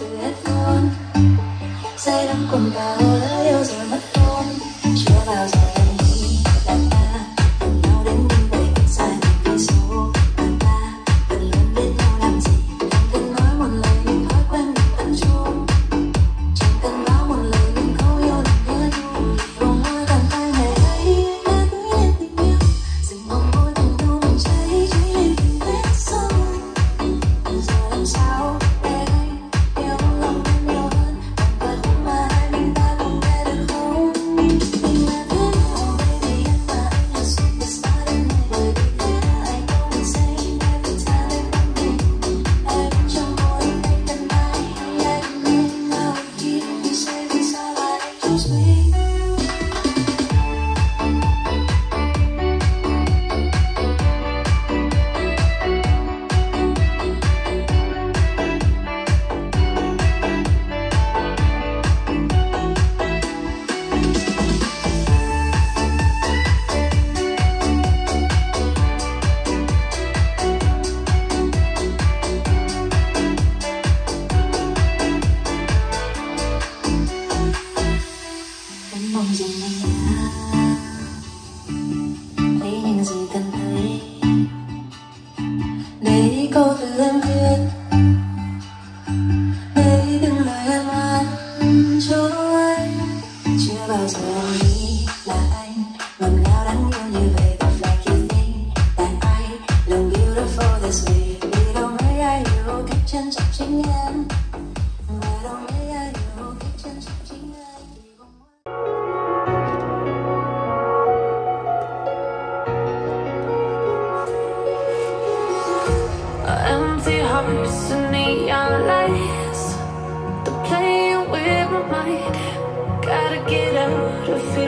từ headphone, say đắm cuồng vào lỡ yêu rồi mất hồn. Chưa bao giờ em nghĩ là ta cùng nhau đến như vậy, cách xa những cây số mà ta vẫn luôn biết nhau làm gì. Không cần nói một lời nhưng thói quen mình vẫn chung, chẳng cần báo một lời nhưng câu yêu đừng nhớ nhung. Vòng hoa bàn tay ngày ấy đã gửi lên tình yêu, dừng mong môi cùng nhau mình cháy lên từng vết sâu. Bây giờ làm sao để anh yêu lòng em nhiều hơn, bằng vật mà hai mình ta cùng nghe được không? Mình là thước, oh baby em và anh là superstar đêm nay, bởi vì thế I go insane every time em nắm mình. Em trong môi anh cần ai, em nên nào khi you say vì sao lại choose me. Em mong rằng anh đã thấy những gì cần thấy, để đi câu từ em viết, để đi từng lời em hát cho anh. Chưa bao giờ em nghĩ là anh ngọt ngào đáng yêu như vậy, but like you think that I look beautiful this way. Vì đâu mấy ai yêu cách trân trọng chính em, và đâu mấy ai yêu cách trân trọng chính anh. Vì không Empty hearts and neon lights, they're playing with my mind. Gotta get out of here.